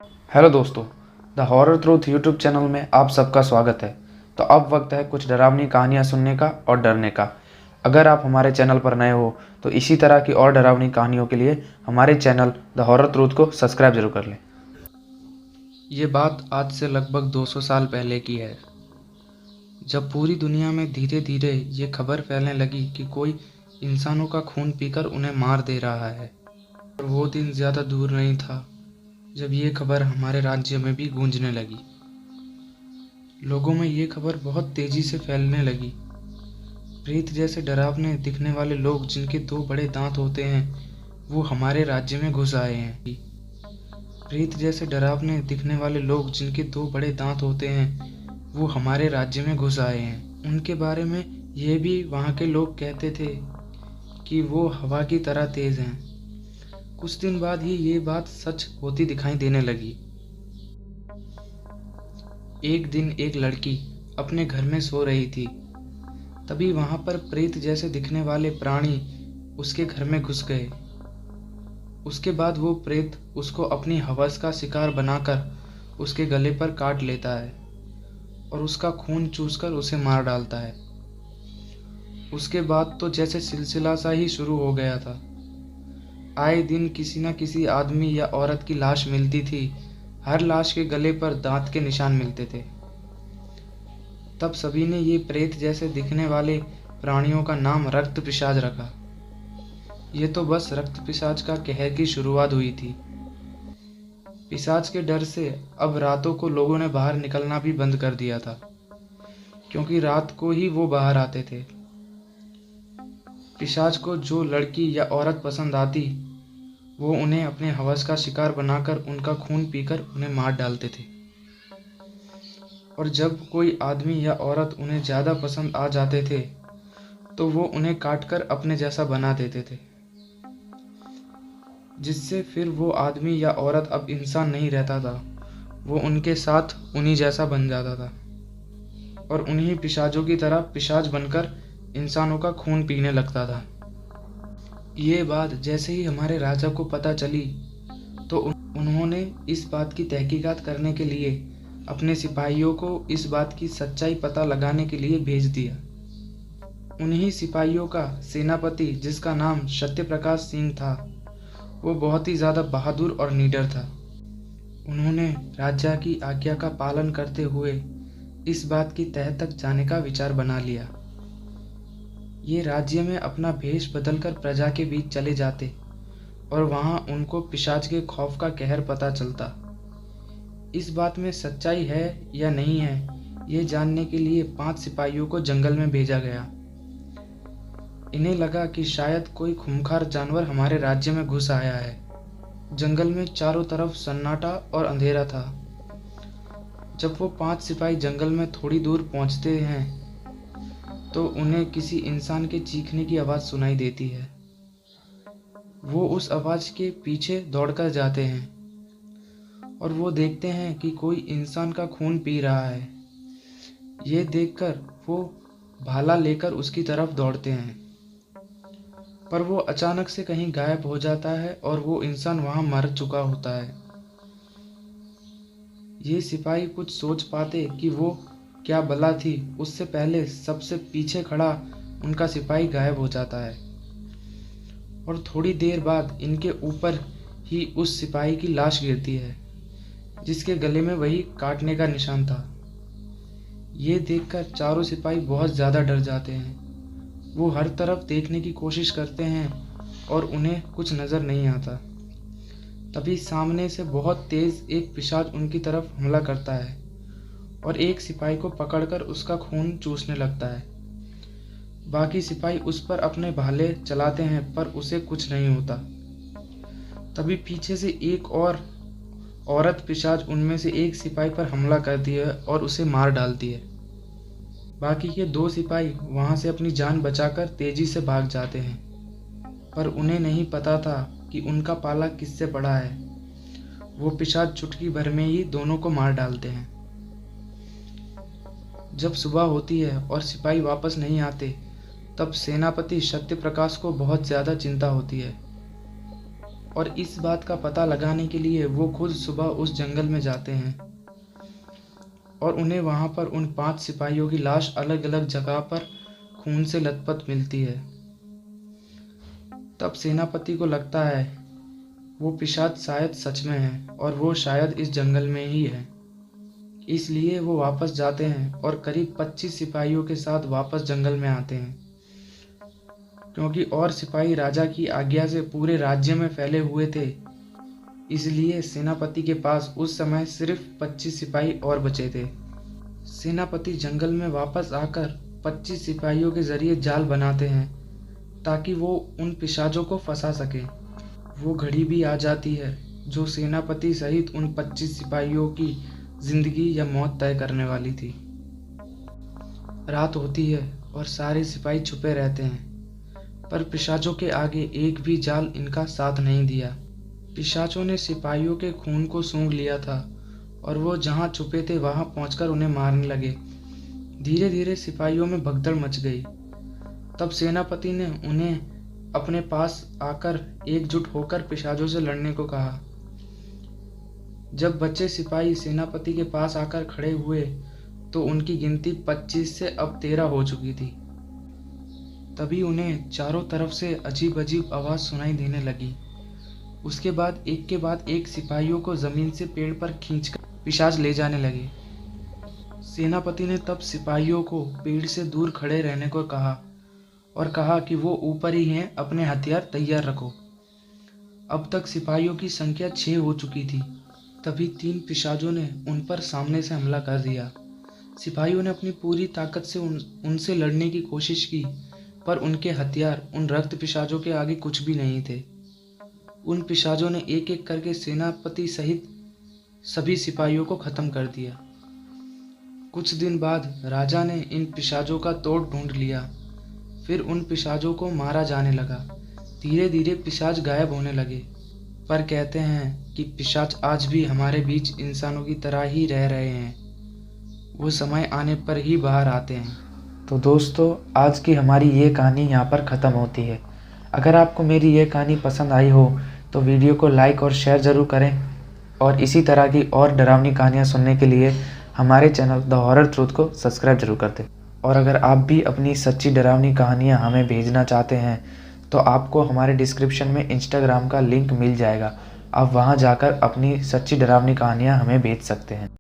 Hello दोस्तों, the horror truth YouTube channel में आप सबका स्वागत है। तो अब वक्त है कुछ डरावनी कहानियाँ सुनने का और डरने का। अगर आप हमारे चैनल पर नए हो तो इसी तरह की और डरावनी कहानियों के लिए हमारे चैनल द हॉरर ट्रूथ को सब्सक्राइब जरूर कर लें। ये बात आज से लगभग 200 साल पहले की है, जब पूरी दुनिया में धीरे धीरे ये खबर फैलने लगी कि कोई इंसानों का खून पीकर उन्हें मार दे रहा है। और वो दिन ज़्यादा दूर नहीं था जब ये खबर हमारे राज्य में भी गूंजने लगी। लोगों में ये खबर बहुत तेजी से फैलने लगी। प्रेत जैसे डरावने दिखने वाले लोग जिनके 2 बड़े दांत होते हैं वो हमारे राज्य में घुस आए हैं। प्रेत जैसे डरावने दिखने वाले लोग जिनके 2 बड़े दांत होते हैं वो हमारे राज्य में घुस आए हैं। उनके बारे में ये भी वहाँ के लोग कहते थे कि वो हवा की तरह तेज हैं। कुछ दिन बाद ही ये बात सच होती दिखाई देने लगी। एक दिन एक लड़की अपने घर में सो रही थी, तभी वहां पर प्रेत जैसे दिखने वाले प्राणी उसके घर में घुस गए। उसके बाद वो प्रेत उसको अपनी हवस का शिकार बनाकर उसके गले पर काट लेता है और उसका खून चूसकर उसे मार डालता है। उसके बाद तो जैसे सिलसिला सा ही शुरू हो गया था। आए दिन किसी न किसी आदमी या औरत की लाश मिलती थी। हर लाश के गले पर दांत के निशान मिलते थे। तब सभी ने ये प्रेत जैसे दिखने वाले प्राणियों का नाम रक्त पिशाच रखा। ये तो बस रक्त पिशाच का कहर की शुरुआत हुई थी। पिशाच के डर से अब रातों को लोगों ने बाहर निकलना भी बंद कर दिया था, क्योंकि रात को ही वो बाहर आते थे। पिशाच को जो लड़की या औरत पसंद आती वो उन्हें अपने हवस का शिकार बनाकर उनका खून पीकर उन्हें मार डालते थे। और जब कोई आदमी या औरत उन्हें ज़्यादा पसंद आ जाते थे तो वो उन्हें काटकर अपने जैसा बना देते थे, जिससे फिर वो आदमी या औरत अब इंसान नहीं रहता था। वो उनके साथ उन्हीं जैसा बन जाता था और उन्हीं पिशाचों की तरह पिशाच बनकर इंसानों का खून पीने लगता था। ये बात जैसे ही हमारे राजा को पता चली तो उन्होंने इस बात की तहकीकात करने के लिए अपने सिपाहियों को इस बात की सच्चाई पता लगाने के लिए भेज दिया। उन्हीं सिपाहियों का सेनापति, जिसका नाम सत्यप्रकाश सिंह था, वो बहुत ही ज़्यादा बहादुर और निडर था। उन्होंने राजा की आज्ञा का पालन करते हुए इस बात की तह तक जाने का विचार बना लिया। ये राज्य में अपना भेष बदलकर प्रजा के बीच चले जाते और वहां उनको पिशाच के खौफ का कहर पता चलता। इस बात में सच्चाई है या नहीं है, ये जानने के लिए 5 सिपाहियों को जंगल में भेजा गया। इन्हें लगा कि शायद कोई खूंखार जानवर हमारे राज्य में घुस आया है। जंगल में चारों तरफ सन्नाटा और अंधेरा था। जब वो 5 सिपाही जंगल में थोड़ी दूर पहुंचते हैं तो उन्हें किसी इंसान के चीखने की आवाज़ सुनाई देती है। वो उस आवाज़ के पीछे दौड़कर जाते हैं और वो देखते हैं कि कोई इंसान का खून पी रहा है। ये देखकर वो भाला लेकर उसकी तरफ दौड़ते हैं, पर वो अचानक से कहीं गायब हो जाता है और वो इंसान वहां मर चुका होता है। ये सिपाही कुछ सोच पाते कि वो क्या बला थी, उससे पहले सबसे पीछे खड़ा उनका सिपाही गायब हो जाता है और थोड़ी देर बाद इनके ऊपर ही उस सिपाही की लाश गिरती है, जिसके गले में वही काटने का निशान था। ये देखकर चारों सिपाही बहुत ज़्यादा डर जाते हैं। वो हर तरफ देखने की कोशिश करते हैं और उन्हें कुछ नज़र नहीं आता। तभी सामने से बहुत तेज़ एक पिशाच उनकी तरफ हमला करता है और एक सिपाही को पकड़कर उसका खून चूसने लगता है। बाकी सिपाही उस पर अपने भाले चलाते हैं पर उसे कुछ नहीं होता। तभी पीछे से एक और औरत पिशाच उनमें से एक सिपाही पर हमला करती है और उसे मार डालती है। बाकी के 2 सिपाही वहां से अपनी जान बचाकर तेजी से भाग जाते हैं, पर उन्हें नहीं पता था कि उनका पाला किससे पड़ा है। वो पिशाच चुटकी भर में ही दोनों को मार डालते हैं। जब सुबह होती है और सिपाही वापस नहीं आते तब सेनापति सत्यप्रकाश को बहुत ज़्यादा चिंता होती है। और इस बात का पता लगाने के लिए वो खुद सुबह उस जंगल में जाते हैं और उन्हें वहाँ पर उन 5 सिपाहियों की लाश अलग अलग जगह पर खून से लथपथ मिलती है। तब सेनापति को लगता है वो पिशाच शायद सच में है और वो शायद इस जंगल में ही है। इसलिए वो वापस जाते हैं और करीब 25 सिपाहियों के साथ वापस जंगल में आते हैं, क्योंकि और सिपाही राजा की आज्ञा से पूरे राज्य में फैले हुए थे। इसलिए सेनापति के पास उस समय सिर्फ 25 सिपाही और बचे थे। सेनापति जंगल में वापस आकर 25 सिपाहियों के जरिए जाल बनाते हैं ताकि वो उन पिशाचों को फंसा सके। वो घड़ी भी आ जाती है जो सेनापति सहित उन 25 सिपाहियों की जिंदगी या मौत तय करने वाली थी। रात होती है और सारे सिपाही छुपे रहते हैं, पर पिशाचों के आगे एक भी जाल इनका साथ नहीं दिया। पिशाचों ने सिपाहियों के खून को सूंघ लिया था और वो जहाँ छुपे थे वहाँ पहुंचकर उन्हें मारने लगे। धीरे धीरे सिपाहियों में भगदड़ मच गई। तब सेनापति ने उन्हें अपने पास आकर एकजुट होकर पिशाचों से लड़ने को कहा। जब बचे सिपाही सेनापति के पास आकर खड़े हुए तो उनकी गिनती 25 से अब 13 हो चुकी थी। तभी उन्हें चारों तरफ से अजीब अजीब आवाज़ सुनाई देने लगी। उसके बाद एक सिपाहियों को जमीन से पेड़ पर खींचकर पिशाच ले जाने लगे। सेनापति ने तब सिपाहियों को पेड़ से दूर खड़े रहने को कहा और कहा कि वो ऊपर ही हैं, अपने हथियार तैयार रखो। अब तक सिपाहियों की संख्या 6 हो चुकी थी। तभी 3 पिशाचों ने उन पर सामने से हमला कर दिया। सिपाहियों ने अपनी पूरी ताकत से उनसे लड़ने की कोशिश की, पर उनके हथियार उन रक्त पिशाचों के आगे कुछ भी नहीं थे। उन पिशाचों ने एक एक करके सेनापति सहित सभी सिपाहियों को खत्म कर दिया। कुछ दिन बाद राजा ने इन पिशाचों का तोड़ ढूंढ लिया। फिर उन पिशाचों को मारा जाने लगा। धीरे धीरे पिशाच गायब होने लगे, पर कहते हैं कि पिशाच आज भी हमारे बीच इंसानों की तरह ही रह रहे हैं। वो समय आने पर ही बाहर आते हैं। तो दोस्तों, आज की हमारी ये कहानी यहाँ पर ख़त्म होती है। अगर आपको मेरी ये कहानी पसंद आई हो तो वीडियो को लाइक और शेयर ज़रूर करें, और इसी तरह की और डरावनी कहानियाँ सुनने के लिए हमारे चैनल द हॉरर ट्रूथ को सब्सक्राइब जरूर कर दें। और अगर आप भी अपनी सच्ची डरावनी कहानियाँ हमें भेजना चाहते हैं तो आपको हमारे डिस्क्रिप्शन में इंस्टाग्राम का लिंक मिल जाएगा। आप वहाँ जाकर अपनी सच्ची डरावनी कहानियाँ हमें भेज सकते हैं।